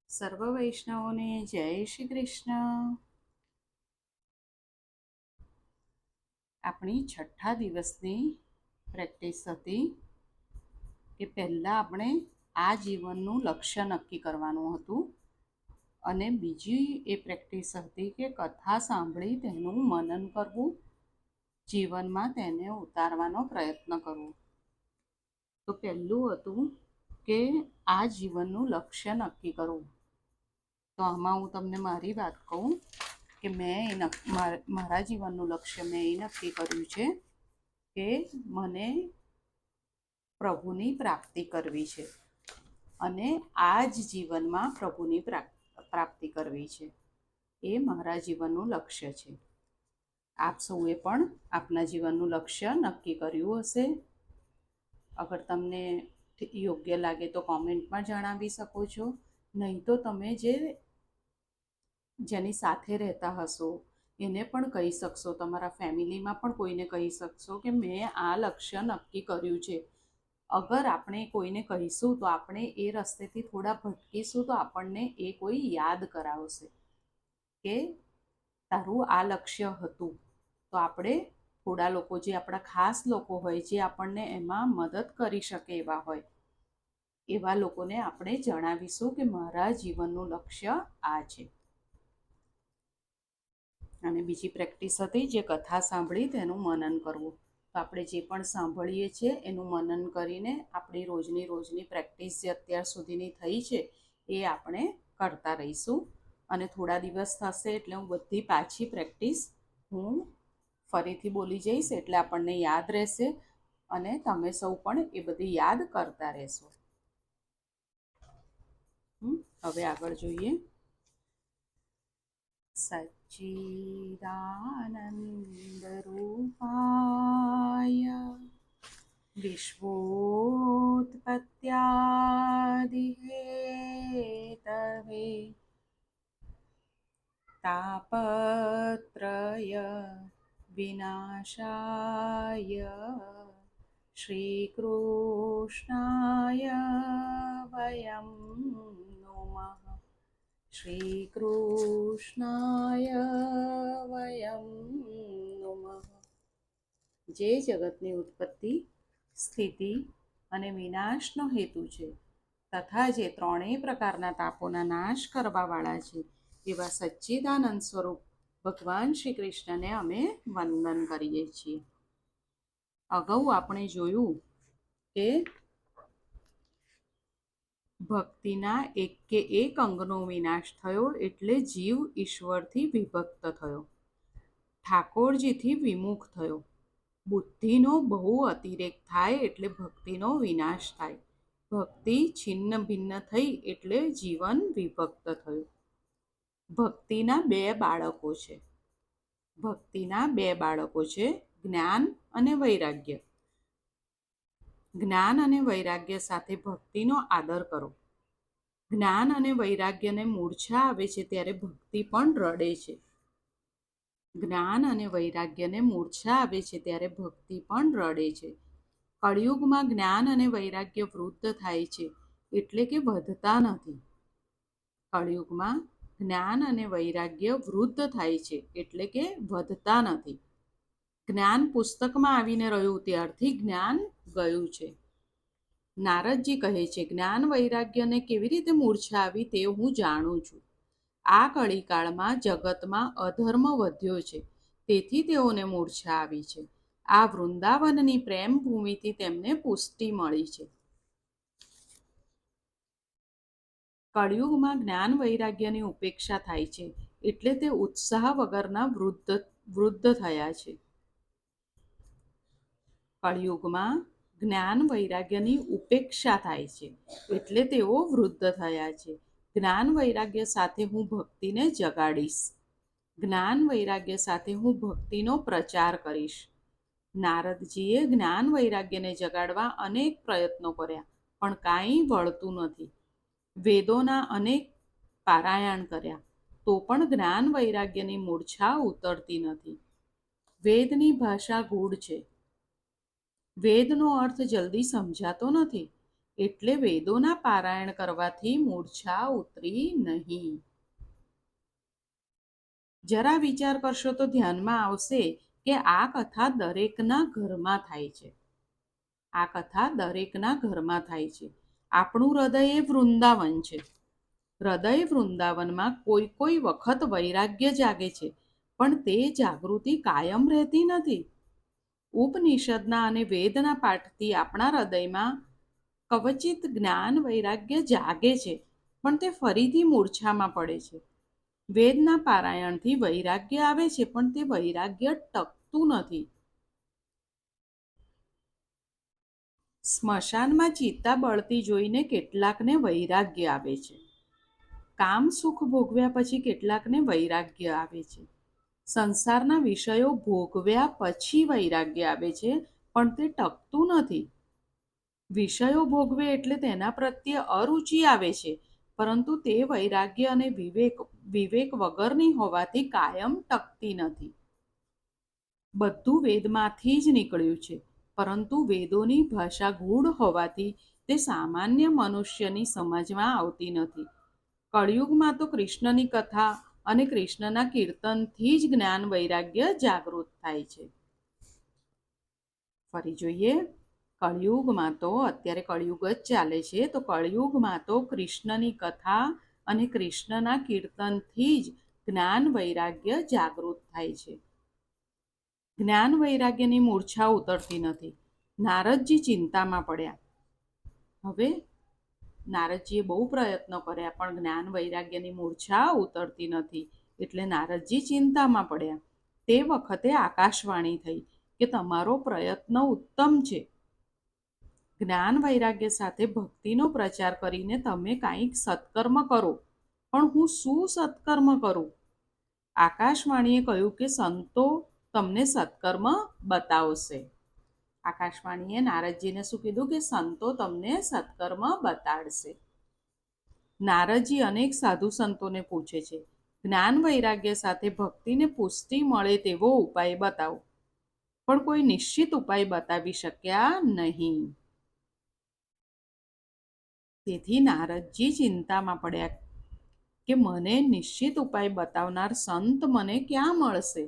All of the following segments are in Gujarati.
સર્વ વૈષ્ણવોને જય શ્રી કૃષ્ણ. આપણી છઠ્ઠા દિવસની પ્રેક્ટિસ હતી કે પહેલાં આપણે આ જીવનનું લક્ષ્ય નક્કી કરવાનું હતું અને બીજી એ પ્રેક્ટિસ હતી કે કથા સાંભળી તેનું મનન કરવું, જીવનમાં તેને ઉતારવાનો પ્રયત્ન કરવો. તો પહેલું હતું કે આ જીવનનું લક્ષ્ય નક્કી કરવું. તો આમાં હું તમને મારી વાત કહું કે મેં મારા જીવનનું લક્ષ્ય મેં એ નક્કી કર્યું છે કે મને પ્રભુની પ્રાપ્તિ કરવી છે અને આ જ જીવનમાં પ્રભુની પ્રાપ્તિ કરવી છે. એ મારા જીવનનું લક્ષ્ય છે. આપ સૌએ પણ આપના જીવનનું લક્ષ્ય નક્કી કર્યું હશે. અગર તમને યોગ્ય લાગે તો કોમેન્ટમાં જણાવી શકો છો, નહીં તો તમે જેની સાથે રહેતા હશો એને પણ કહી શકશો, તમારા ફેમિલીમાં પણ કોઈને કહી શકશો કે મેં આ લક્ષ્ય નક્કી કર્યું છે. અગર આપણે કોઈને કહીશું તો આપણે એ રસ્તેથી થોડા ભટકીશું તો આપણને એ કોઈ યાદ કરાવશે કે તારું આ લક્ષ્ય હતું. તો આપણે થોડા લોકો, જે આપણા ખાસ લોકો હોય, જે આપણને એમાં મદદ કરી શકે એવા હોય, એવા લોકોને આપણે જણાવીશું કે મારા જીવનનું લક્ષ્ય આ છે. અને બીજી પ્રેક્ટિસ હતી જે કથા સાંભળી તેનું મનન કરવું. તો આપણે જે પણ સાંભળીએ છીએ એનું મનન કરીને આપણી રોજની પ્રેક્ટિસ જે અત્યાર સુધીની થઈ છે એ આપણે કરતા રહીશું. અને થોડા દિવસ થશે એટલે હું બધી પાછી પ્રેક્ટિસ હું ફરીથી બોલી જઈશ એટલે આપણને યાદ રહેશે અને તમે સૌ પણ એ બધી યાદ કરતા રહેશો. હવે આગળ જોઈએ. સચ્ચિદાનંદ રૂપાય વિશ્વોત્પત્યાદિહેતવે તાપત્રય વિનાશાય શ્રીકૃષ્ણાય વયં નુમઃ. શ્રીકૃષ્ણાય વયં નુમઃ. જે જગતની ઉત્પત્તિ, સ્થિતિ અને વિનાશનો હેતુ છે તથા જે ત્રણેય પ્રકારના તાપોના નાશ કરવાવાળા છે એવા સચ્ચિદાનંદ સ્વરૂપ ભગવાન શ્રી કૃષ્ણને અમે વંદન કરીએ છીએ. અગાઉ આપણે જોયું કે ભક્તિના એક અંગનો વિનાશ થયો એટલે જીવ ઈશ્વરથી વિભક્ત થયો, ઠાકોરજીથી વિમુખ થયો. બુદ્ધિનો બહુ અતિરેક થાય એટલે ભક્તિનો વિનાશ થાય. ભક્તિ છિન્ન ભિન્ન થઈ એટલે જીવન વિભક્ત થયું. ભક્તિના બે બાળકો છે, જ્ઞાન અને વૈરાગ્ય. જ્ઞાન અને વૈરાગ્ય સાથે ભક્તિનો આદર કરો. જ્ઞાન અને વૈરાગ્યને મૂર્છા આવે છે ત્યારે ભક્તિ પણ રડે છે. જ્ઞાન અને વૈરાગ્યને મૂર્છા આવે છે ત્યારે ભક્તિ પણ રડે છે. કળિયુગમાં જ્ઞાન અને વૈરાગ્ય વૃદ્ધ થાય છે એટલે કે વધતા નથી. કળિયુગમાં જ્ઞાન અને વૈરાગ્ય વૃદ્ધ થાય છે એટલે કે વધતા નથી. જ્ઞાન પુસ્તકમાં આવીને રહ્યું ત્યારથી જ્ઞાન ગયું છે. નારદજી કહે છે, જ્ઞાન વૈરાગ્યને કેવી રીતે મૂર્છા આવી તે હું જાણું છું. આ કળીકાળમાં જગતમાં અધર્મ વધ્યો છે તેથી તેઓને મૂર્છા આવી છે. આ વૃંદાવનની પ્રેમ ભૂમિથી તેમને પુષ્ટિ મળી છે. કળિયુગમાં જ્ઞાન વૈરાગ્યની ઉપેક્ષા થાય છે એટલે તે ઉત્સાહ વગરના વૃદ્ધ થયા છે. કળિયુગમાં જ્ઞાન વૈરાગ્યની ઉપેક્ષા થાય છે એટલે તેઓ વૃદ્ધ થયા છે. જ્ઞાન વૈરાગ્ય સાથે હું ભક્તિને જગાડીશ. જ્ઞાન વૈરાગ્ય સાથે હું ભક્તિનો પ્રચાર કરીશ. નારદજીએ જ્ઞાન વૈરાગ્યને જગાડવા અનેક પ્રયત્નો કર્યા પણ કાંઈ વળતું નથી. વેદોના અનેક પારાયણ કર્યા તો પણ જ્ઞાન વૈરાગ્યની મૂર્છા ઉતરતી નથી. વેદની ભાષા ગૂઢ છે. વેદનો અર્થ જલ્દી સમજાતો નથી એટલે વેદોના પારાયણ કરવાથી મૂર્છા ઉતરી નહીં. જરા વિચાર કરશો તો ધ્યાનમાં આવશે કે આ કથા દરેકના ઘરમાં થાય છે. આ કથા દરેકના ઘરમાં થાય છે. આપણું હૃદય એ વૃંદાવન છે. હૃદય વૃંદાવનમાં કોઈ કોઈ વખત વૈરાગ્ય જાગે છે, પણ તે જાગૃતિ કાયમ રહેતી નથી. ઉપનિષદના અને વેદના પાઠથી આપણા હૃદયમાં કવચિત જ્ઞાન વૈરાગ્ય જાગે છે, પણ તે ફરીથી મૂર્છામાં પડે છે. વેદના પારાયણથી વૈરાગ્ય આવે છે, પણ તે વૈરાગ્ય ટકતું નથી. સ્મશાનમાં ચિત્તા બળતી જોઈને કેટલાકને વૈરાગ્ય આવે છે. કામ સુખ ભોગવ્યા પછી કેટલાકને વૈરાગ્ય આવે છે. સંસારના વિષયો ભોગવ્યા પછી વૈરાગ્ય આવે છે, પણ તે ટકતું નથી. વિષયો ભોગવે એટલે તેના પ્રત્યે અરુચિ આવે છે, પરંતુ તે વૈરાગ્ય અને વિવેક વગરની હોવાથી કાયમ ટકતી નથી. બધું વેદમાંથી જ નીકળ્યું છે, પરંતુ વેદોની ભાષા ગૂઢ હોવાથી તે સામાન્ય મનુષ્યની સમજમાં આવતી નથી. કળિયુગમાં તો કૃષ્ણની કથા અને કૃષ્ણના કીર્તનથી જ જ્ઞાન વૈરાગ્ય જાગૃત થાય છે. ફરી જોઈએ. કળિયુગમાં તો અત્યારે કળિયુગ જ ચાલે છે, તો કળિયુગમાં તો કૃષ્ણની કથા અને કૃષ્ણના કીર્તનથી જ જ્ઞાન વૈરાગ્ય જાગૃત થાય છે. જ્ઞાન વૈરાગ્યની મૂર્છા ઉતરતી નથી. નારદજી ચિંતામાં પડ્યા. હવે નારદજીએ બહુ પ્રયત્નો કર્યા, પણ જ્ઞાન વૈરાગ્યની મૂર્છા ઉતરતી નથી. એટલે નારદજી ચિંતામાં પડ્યા. તે વખતે આકાશવાણી થઈ કે તમારો પ્રયત્ન ઉત્તમ છે. જ્ઞાન વૈરાગ્ય સાથે ભક્તિનો પ્રચાર કરીને તમે કાંઈક સત્કર્મ કરો. પણ હું શું સત્કર્મ કરું? આકાશવાણીએ કહ્યું કે સંતો તમને સત્કર્મ બતાવશે. આકાશવાણીએ નારદજીને શું કીધું કે સંતો તમને સત્કર્મ બતાડશે. નારદજી અનેક સાધુ સંતોને પૂછે છે, જ્ઞાન વૈરાગ્ય સાથે ભક્તિને પુષ્ટિ મળે તેવો ઉપાય બતાવો. પણ કોઈ નિશ્ચિત ઉપાય બતાવી શક્યા નહીં. તેથી નારદજી ચિંતામાં પડ્યા કે મને નિશ્ચિત ઉપાય બતાવનાર સંત મને ક્યાં મળશે?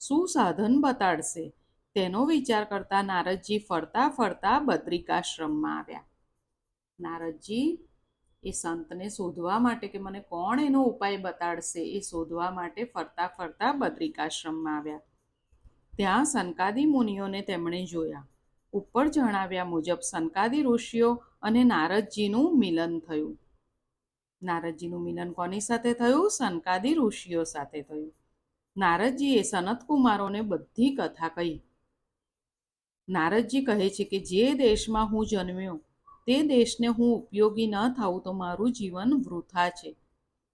શું સાધન બતાડશે? તેનો વિચાર કરતા નારદજી ફરતા ફરતા બદ્રિકાશ્રમમાં આવ્યા. નારદજી એ સંતને શોધવા માટે કે મને કોણ એનો ઉપાય બતાડશે એ શોધવા માટે ફરતા ફરતા બદ્રિકાશ્રમમાં આવ્યા. ત્યાં સનકાદી મુનિઓને તેમણે જોયા. ઉપર જણાવ્યા મુજબ સનકાદી ઋષિઓ અને નારદજીનું મિલન થયું. નારદજીનું મિલન કોની સાથે થયું? સનકાદી ઋષિઓ સાથે થયું. નારદજીએ સનતકુમારોને બધી કથા કહી. નારદજી કહે છે કે જે દેશમાં હું જન્મ્યો તે દેશને હું ઉપયોગી ન થાઉં તો મારું જીવન વૃથા છે.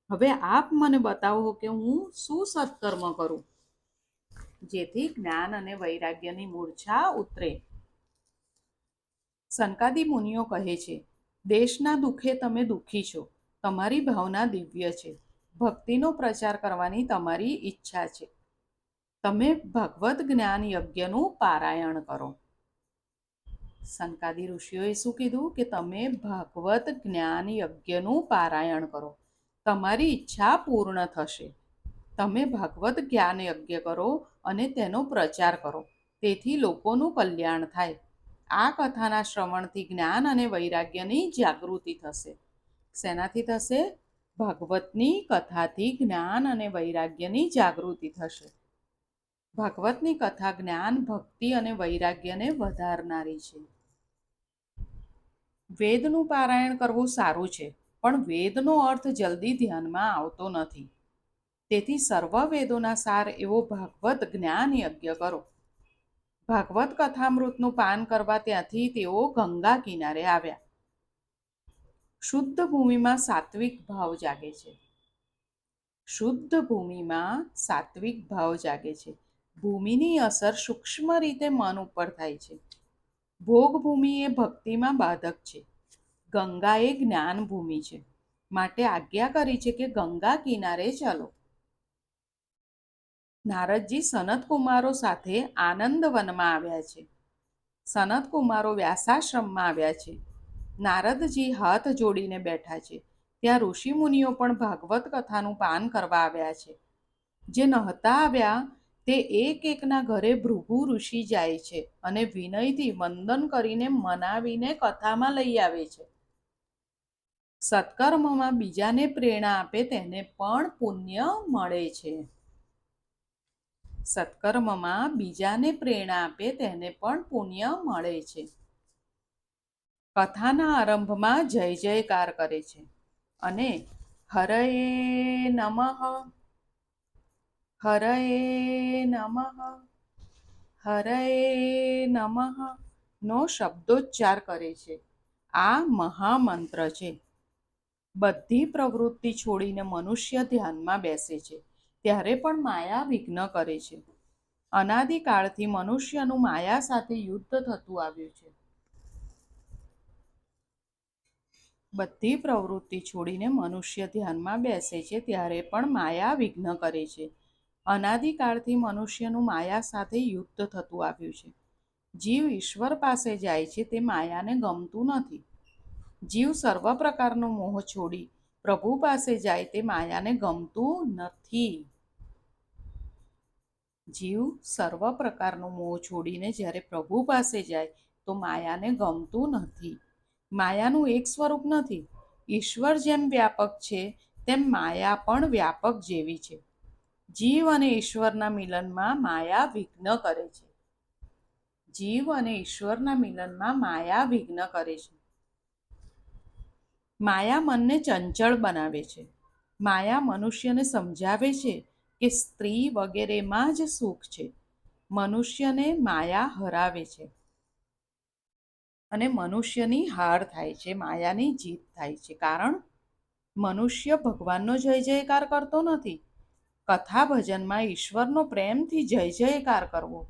હવે આપ મને બતાવો કે હું શું સત્કર્મ કરું જેથી જ્ઞાન અને વૈરાગ્યની મૂર્છા ઉતરે. સનકાદી મુનિઓ કહે છે, દેશના દુઃખે તમે દુઃખી છો. તમારી ભાવના દિવ્ય છે. ભક્તિનો પ્રચાર કરવાની તમારી ઈચ્છા છે. તમે ભગવદ્ જ્ઞાન યજ્ઞનું પારાયણ કરો. સનકાદી ઋષિઓએ શું કીધું કે તમે ભાગવત જ્ઞાન યજ્ઞનું પારાયણ કરો. તમારી ઈચ્છા પૂર્ણ થશે. તમે ભાગવત જ્ઞાન યજ્ઞ કરો અને તેનો પ્રચાર કરો. તેથી લોકોનું કલ્યાણ થાય. આ કથાના શ્રવણથી જ્ઞાન અને વૈરાગ્યની જાગૃતિ થશે. શેનાથી થશે? ભાગવતની કથાથી જ્ઞાન અને વૈરાગ્યની જાગૃતિ થશે. ભાગવતની કથા જ્ઞાન, ભક્તિ અને વૈરાગ્યને વધારનારી છે. વેદનું પારાયણ કરવું સારું છે, પણ વેદનો અર્થ જલ્દી ધ્યાનમાં આવતો નથી. તેથી સર્વ વેદોના સાર એવો ભાગવત જ્ઞાન યજ્ઞ કરો. ભાગવત કથામૃતનું પાન કરવા ત્યાંથી તેઓ ગંગા કિનારે આવ્યા. શુદ્ધ ભૂમિમાં સાત્વિક ભાવ જાગે છે. શુદ્ધ ભૂમિમાં સાત્વિક ભાવ જાગે છે. ભૂમિની અસર સૂક્ષ્મ રીતે મન ઉપર થાય છે. ભોગ ભૂમિ એ ભક્તિમાં બાધક છે. ગંગા એ જ્ઞાન ભૂમિ છે. માટે આજ્ઞા કરી છે કે ગંગા કિનારે ચાલો. નારદજી સનતકુમારો સાથે આનંદવનમાં આવ્યા છે. સનતકુમારો વ્યાસાશ્રમમાં આવ્યા છે. નારદજી હાથ જોડીને બેઠા છે. ત્યાં ઋષિમુનિઓ પણ ભાગવત કથાનું પાન કરવા આવ્યા છે. જે નહોતા આવ્યા તે એક એકના ઘરે ભૃગુ ઋષિ જાય છે અને વિનયથી વંદન કરીને મનાવીને કથામાં લઈ આવે છે. સત્કર્મમાં બીજાને પ્રેરણા આપે તેને પણ પુણ્ય મળે છે. સત્કર્મમાં બીજાને પ્રેરણા આપે તેને પણ પુણ્ય મળે છે. કથાના આરંભમાં જય જયકાર કરે છે અને હરયે નમઃ, હરયે નમઃ, હરયે નમઃ નો શબ્દોચ્ચાર કરે છે. આ મહામંત્ર છે. બધી પ્રવૃત્તિ છોડીને મનુષ્ય ધ્યાનમાં બેસે છે ત્યારે પણ માયા વિઘ્ન કરે છે. અનાદિકાળથી મનુષ્યનું માયા સાથે યુદ્ધ થતું આવ્યું છે. બધી પ્રવૃત્તિ છોડીને મનુષ્ય ધ્યાનમાં બેસે છે ત્યારે પણ માયા વિઘ્ન કરે છે. અનાદિકાળથી મનુષ્યનું માયા સાથે યુદ્ધ થતું આવ્યું છે. જીવ ઈશ્વર પાસે જાય છે તે માયાને ગમતું નથી. જીવ સર્વ પ્રકારનો મોહ છોડી પ્રભુ પાસે જાય તે માયાને ગમતું નથી. જીવ સર્વ પ્રકારનો મોહ છોડીને જ્યારે પ્રભુ પાસે જાય તો માયાને ગમતું નથી. માયાનું એક સ્વરૂપ નથી. ઈશ્વર જેમ વ્યાપક છે તેમ માયા પણ વ્યાપક જેવી છે. જીવ અને ઈશ્વરના મિલનમાં માયા વિઘ્ન કરે છે. જીવ અને ઈશ્વરના મિલનમાં માયા વિઘ્ન કરે છે. માયા મનને ચંચળ બનાવે છે. માયા મનુષ્યને સમજાવે છે કે સ્ત્રી વગેરેમાં જ સુખ છે. મનુષ્યને માયા હરાવે છે અને મનુષ્યની હાર થાય છે, માયાની જીત થાય છે. કારણ મનુષ્ય ભગવાનનો જય જયકાર કરતો નથી. કથા ભજનમાં ઈશ્વરનો પ્રેમથી જય જયકાર કરવો.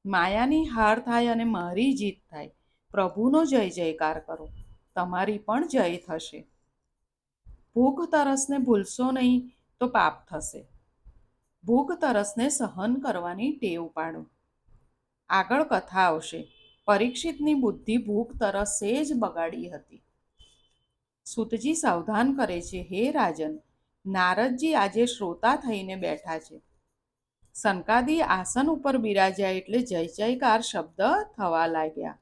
માયાની હાર થાય અને મારી જીત થાય. પ્રભુનો જય જયકાર કરો, તમારી પણ જય થશે. ભૂખ તરસને ભૂલશો નહીં તો પાપ થશે. ભૂખ તરસને સહન કરવાની ટેવ પાડો. આગળ કથા આવશે. પરીક્ષિતની બુદ્ધિ ભૂખ તરસે જ બગાડી હતી. સૂતજી સાવધાન કરે છે, હે રાજન, નારદજી આજે શ્રોતા થઈને બેઠા છે. સનકાદી આસન ઉપર બિરાજ્યા એટલે જય જયકાર શબ્દ થવા લાગ્યા.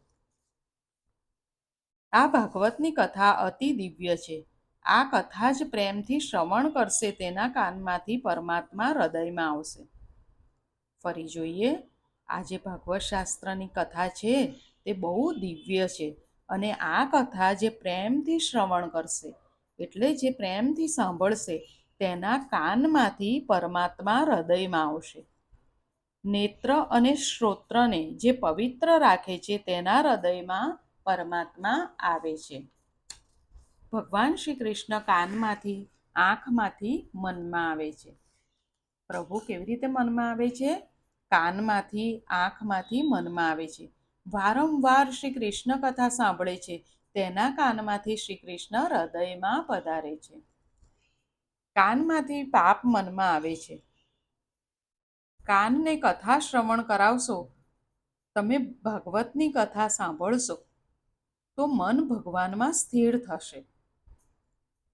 આ ભાગવતની કથા અતિ દિવ્ય છે. આ કથા જ પ્રેમથી શ્રવણ કરશે તેના કાનમાંથી પરમાત્મા હૃદયમાં આવશે. ફરી જોઈએ. આ જે ભાગવત શાસ્ત્રની કથા છે તે બહુ દિવ્ય છે અને આ કથા જે પ્રેમથી શ્રવણ કરશે એટલે જે પ્રેમથી સાંભળશે તેના કાનમાંથી પરમાત્મા હૃદયમાં આવશે. નેત્ર અને શ્રોત્રને જે પવિત્ર રાખે છે તેના હૃદયમાં પરમાત્મા આવે છે. ભગવાન શ્રી કૃષ્ણ કાનમાંથી, આંખમાંથી મનમાં આવે છે. પ્રભુ કેવી રીતે મનમાં આવે છે? કાનમાંથી, આંખમાંથી મનમાં આવે છે. વારંવાર શ્રી કૃષ્ણ કથા સાંભળે છે તેના કાનમાંથી શ્રી કૃષ્ણ હૃદયમાં પધારે છે. કાનમાંથી પાપ મનમાં આવે છે. કાનને કથા શ્રવણ કરાવશો, તમે ભાગવતની કથા સાંભળશો તો મન ભગવાનમાં સ્થિર થશે.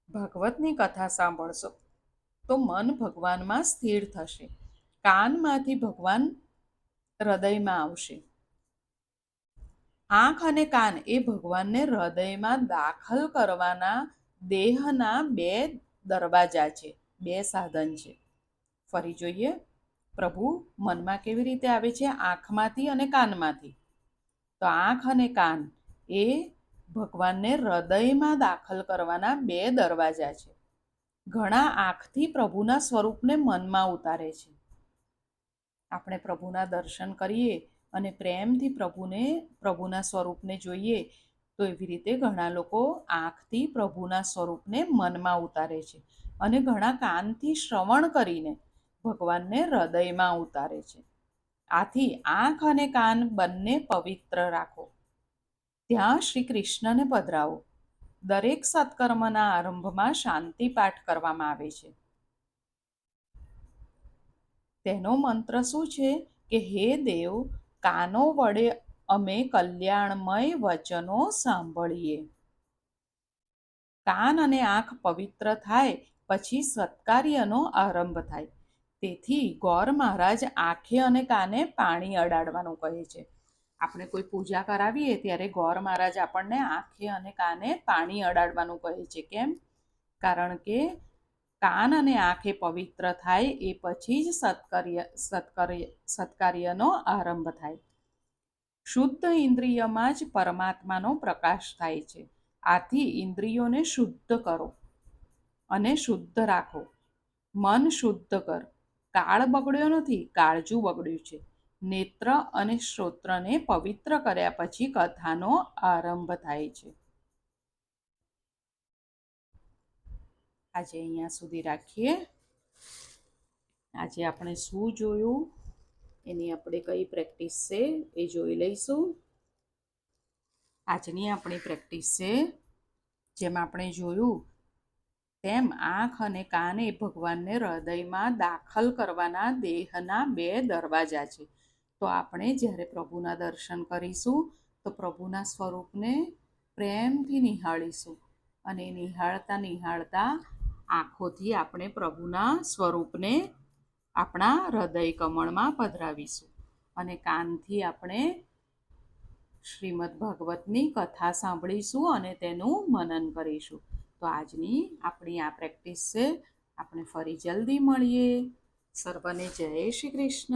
ભાગવતની કથા સાંભળશો તો મન ભગવાનમાં સ્થિર થશે. કાનમાંથી ભગવાન હૃદયમાં આવશે. આંખ અને કાન એ ભગવાનને હૃદયમાં દાખલ કરવાના દેહના બે દરવાજા છે, બે સાધન છે. ફરી જોઈએ. પ્રભુ મનમાં કેવી રીતે આવે છે? આંખમાંથી અને કાનમાંથી. તો આંખ અને કાન એ ભગવાનને હૃદયમાં દાખલ કરવાના બે દરવાજા છે. ઘણા આંખથી પ્રભુના સ્વરૂપને મનમાં ઉતારે છે. આપણે પ્રભુના દર્શન કરીએ અને પ્રેમથી પ્રભુના સ્વરૂપને જોઈએ તો એવી રીતે ઘણા લોકો આંખથી પ્રભુના સ્વરૂપને મનમાં ઉતારે છે અને ઘણા કાનથી શ્રવણ કરીને ભગવાનને હૃદયમાં ઉતારે છે. આથી આંખ અને કાન બંને પવિત્ર રાખો. ત્યાં શ્રી કૃષ્ણને પધરાવો. દરેક સત્કર્મના આરંભમાં શાંતિ પાઠ કરવામાં આવે છે. તેનો મંત્ર શું છે કે હે દેવ, કાનો વડે અમે કલ્યાણમય વચનો સાંભળીએ. કાન અને આંખ પવિત્ર થાય પછી સત્કાર્યનો આરંભ થાય. તેથી ગોર મહારાજ આંખે અને કાને પાણી અડાડવાનું કહે છે. આપણે કોઈ પૂજા કરાવીએ ત્યારે ગોર મહારાજ આપણને આંખે અને કાને પાણી અડાડવાનું કહે છે. કેમ? કારણ કે કાન અને આંખે પવિત્ર થાય એ પછી જ સત્કાર્યનો આરંભ થાય. શુદ્ધ ઇન્દ્રિયમાં જ પરમાત્માનો પ્રકાશ થાય છે. આથી ઇન્દ્રિયોને શુદ્ધ કરો અને શુદ્ધ રાખો. મન શુદ્ધ કર. કાળ બગડ્યો નથી, કાળજું બગડ્યું છે. નેત્ર અને શ્રોત્રને પવિત્ર કર્યા પછી કથાનો આરંભ થાય છે. આજે અહીંયા સુધી રાખીએ. આજે આપણે શું જોયું એની આપણે કઈ પ્રેક્ટિસ છે એ જોઈ લઈશું. આજની આપણી પ્રેક્ટિસ છે, જેમ આપણે જોયું તેમ આંખ અને કાન એ ભગવાનને હૃદયમાં દાખલ કરવાના દેહના 2 દરવાજા છે. તો આપણે જ્યારે પ્રભુના દર્શન કરીશું તો પ્રભુના સ્વરૂપને પ્રેમથી નિહાળીશું અને નિહાળતા નિહાળતા આંખોથી આપણે પ્રભુના સ્વરૂપને આપણા હૃદય કમળમાં પધરાવીશું અને કાનથી આપણે શ્રીમદ ભાગવતની કથા સાંભળીશું અને તેનું મનન કરીશું. તો આજની આપણી આ પ્રેક્ટિસ છે. આપણે ફરી જલ્દી મળીએ. સર્વને જય શ્રી કૃષ્ણ.